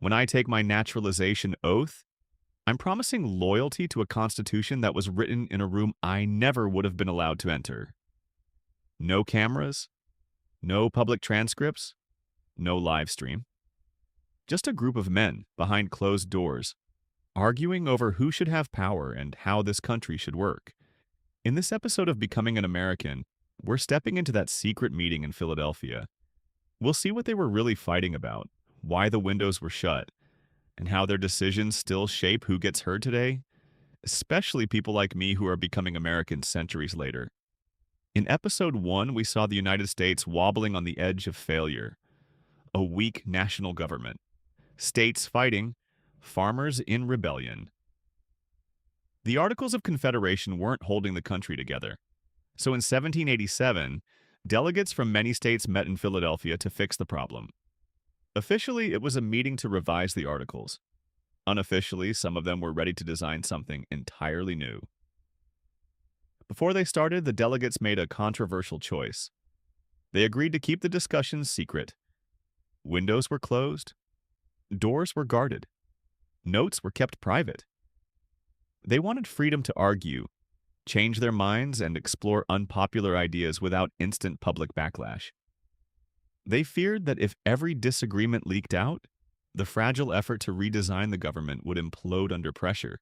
When I take my naturalization oath, I'm promising loyalty to a constitution that was written in a room I never would have been allowed to enter. No cameras, no public transcripts, no live stream. Just a group of men behind closed doors, arguing over who should have power and how this country should work. In this episode of Becoming an American, we're stepping into that secret meeting in Philadelphia. We'll see what they were really fighting about, why the windows were shut, and how their decisions still shape who gets heard today, especially people like me who are becoming Americans centuries later. In episode 1, we saw the United States wobbling on the edge of failure, a weak national government, states fighting, farmers in rebellion. The Articles of Confederation weren't holding the country together. So in 1787, delegates from many states met in Philadelphia to fix the problem. Officially, it was a meeting to revise the Articles. Unofficially, some of them were ready to design something entirely new. Before they started, the delegates made a controversial choice. They agreed to keep the discussions secret. Windows were closed. Doors were guarded. Notes were kept private. They wanted freedom to argue, change their minds, and explore unpopular ideas without instant public backlash. They feared that if every disagreement leaked out, the fragile effort to redesign the government would implode under pressure.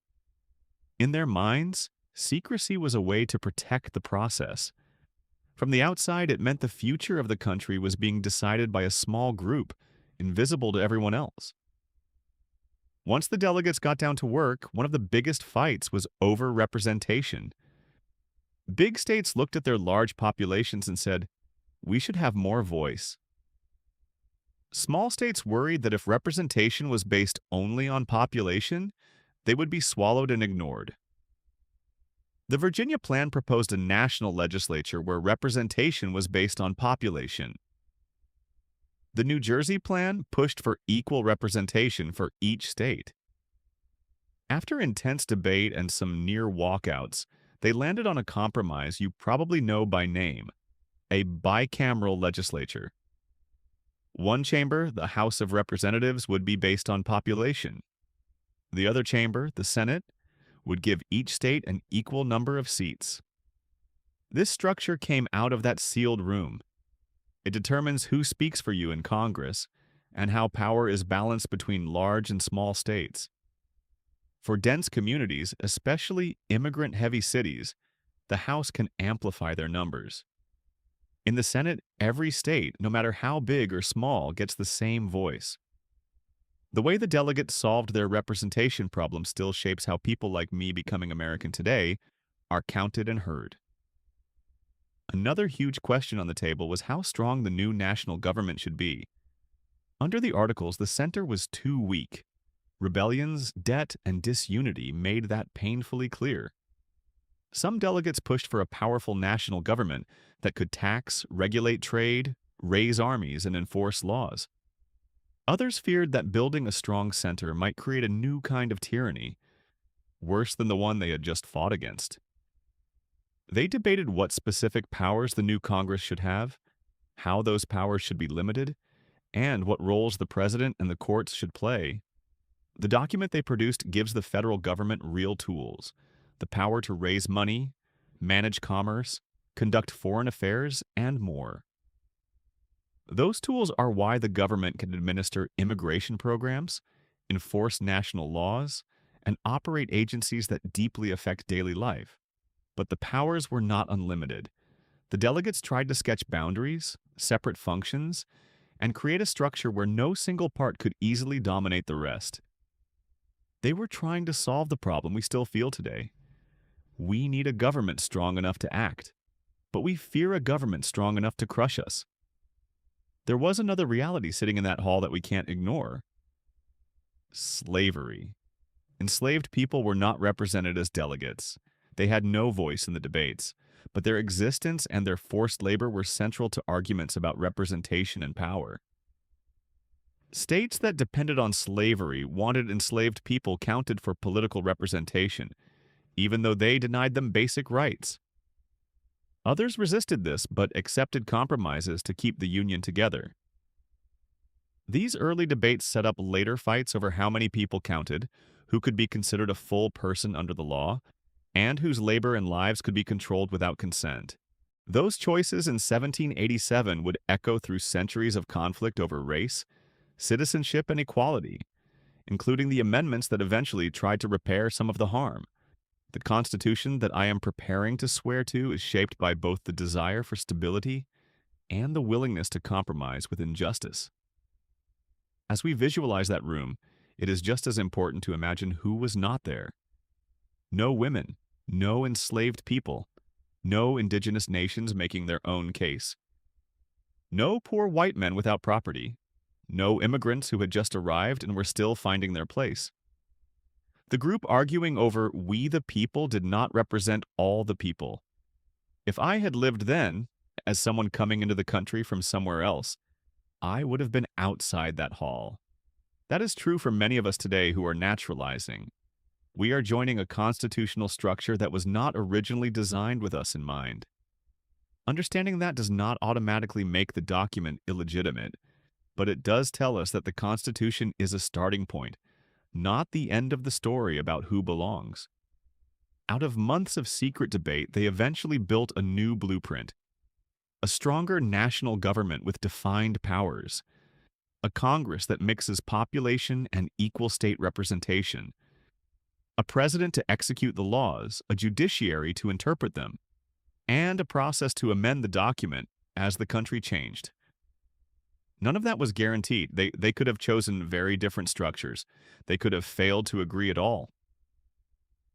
In their minds, secrecy was a way to protect the process. From the outside, it meant the future of the country was being decided by a small group, invisible to everyone else. Once the delegates got down to work, one of the biggest fights was over representation. Big states looked at their large populations and said, "We should have more voice." Small states worried that if representation was based only on population, they would be swallowed and ignored. The Virginia plan proposed a national legislature where representation was based on population. The New Jersey plan pushed for equal representation for each state. After intense debate and some near walkouts, they landed on a compromise you probably know by name: a bicameral legislature. One chamber, the House of Representatives, would be based on population. The other chamber, the Senate, would give each state an equal number of seats. This structure came out of that sealed room. It determines who speaks for you in Congress and how power is balanced between large and small states. For dense communities, especially immigrant-heavy cities, the House can amplify their numbers. In the Senate, every state, no matter how big or small, gets the same voice. The way the delegates solved their representation problem still shapes how people like me becoming American today are counted and heard. Another huge question on the table was how strong the new national government should be. Under the Articles, the center was too weak. Rebellions, debt, and disunity made that painfully clear. Some delegates pushed for a powerful national government that could tax, regulate trade, raise armies, and enforce laws. Others feared that building a strong center might create a new kind of tyranny, worse than the one they had just fought against. They debated what specific powers the new Congress should have, how those powers should be limited, and what roles the president and the courts should play. The document they produced gives the federal government real tools: the power to raise money, manage commerce, conduct foreign affairs, and more. Those tools are why the government can administer immigration programs, enforce national laws, and operate agencies that deeply affect daily life. But the powers were not unlimited. The delegates tried to sketch boundaries, separate functions, and create a structure where no single part could easily dominate the rest. They were trying to solve the problem we still feel today. We need a government strong enough to act, but we fear a government strong enough to crush us. There was another reality sitting in that hall that we can't ignore: slavery. Enslaved people were not represented as delegates. They had no voice in the debates, but their existence and their forced labor were central to arguments about representation and power. States that depended on slavery wanted enslaved people counted for political representation, even though they denied them basic rights. Others resisted this but accepted compromises to keep the Union together. These early debates set up later fights over how many people counted, who could be considered a full person under the law, and whose labor and lives could be controlled without consent. Those choices in 1787 would echo through centuries of conflict over race, citizenship, and equality, including the amendments that eventually tried to repair some of the harm. The Constitution that I am preparing to swear to is shaped by both the desire for stability and the willingness to compromise with injustice. As we visualize that room, it is just as important to imagine who was not there. No women, no enslaved people, no indigenous nations making their own case, no poor white men without property, no immigrants who had just arrived and were still finding their place. The group arguing over "we the people" did not represent all the people. If I had lived then, as someone coming into the country from somewhere else, I would have been outside that hall. That is true for many of us today who are naturalizing. We are joining a constitutional structure that was not originally designed with us in mind. Understanding that does not automatically make the document illegitimate, but it does tell us that the Constitution is a starting point, not the end of the story about who belongs. Out of months of secret debate, they eventually built a new blueprint, a stronger national government with defined powers, a Congress that mixes population and equal state representation, a president to execute the laws, a judiciary to interpret them, and a process to amend the document as the country changed. None of that was guaranteed. They could have chosen very different structures. They could have failed to agree at all.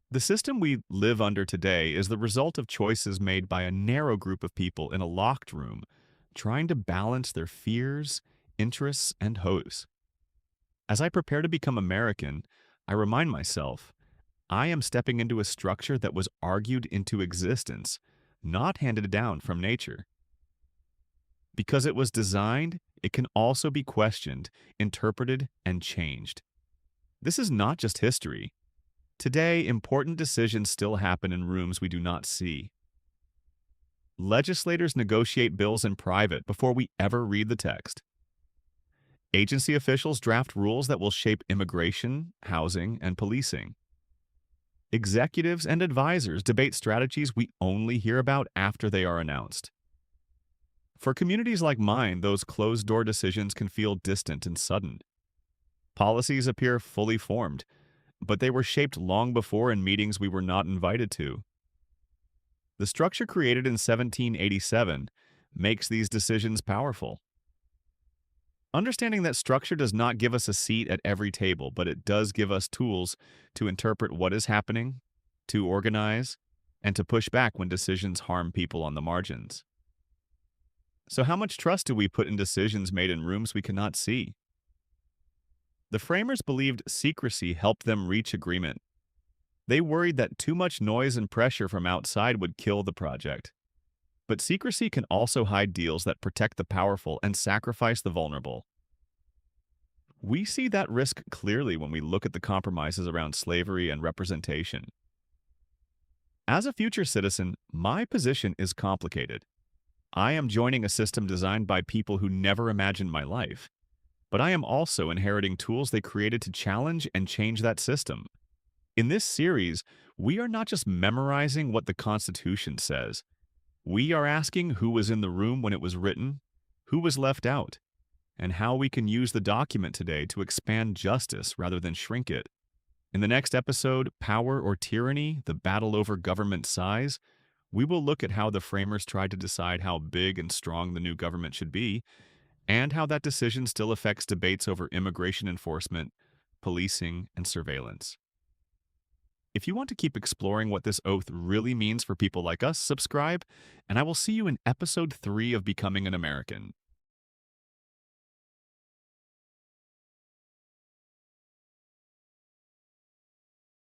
The system we live under today is the result of choices made by a narrow group of people in a locked room, trying to balance their fears, interests, and hopes. As I prepare to become American, I remind myself, I am stepping into a structure that was argued into existence, not handed down from nature. Because it was designed, it can also be questioned, interpreted, and changed. This is not just history. Today, important decisions still happen in rooms we do not see. Legislators negotiate bills in private before we ever read the text. Agency officials draft rules that will shape immigration, housing, and policing. Executives and advisors debate strategies we only hear about after they are announced. For communities like mine, those closed-door decisions can feel distant and sudden. Policies appear fully formed, but they were shaped long before in meetings we were not invited to. The structure created in 1787 makes these decisions powerful. Understanding that structure does not give us a seat at every table, but it does give us tools to interpret what is happening, to organize, and to push back when decisions harm people on the margins. So how much trust do we put in decisions made in rooms we cannot see? The framers believed secrecy helped them reach agreement. They worried that too much noise and pressure from outside would kill the project. But secrecy can also hide deals that protect the powerful and sacrifice the vulnerable. We see that risk clearly when we look at the compromises around slavery and representation. As a future citizen, my position is complicated. I am joining a system designed by people who never imagined my life, but I am also inheriting tools they created to challenge and change that system. In this series, we are not just memorizing what the Constitution says. We are asking who was in the room when it was written, who was left out, and how we can use the document today to expand justice rather than shrink it. In the next episode, Power or Tyranny, the Battle over Government Size, we will look at how the framers tried to decide how big and strong the new government should be, and how that decision still affects debates over immigration enforcement, policing, and surveillance. If you want to keep exploring what this oath really means for people like us, subscribe, and I will see you in episode 3 of Becoming an American.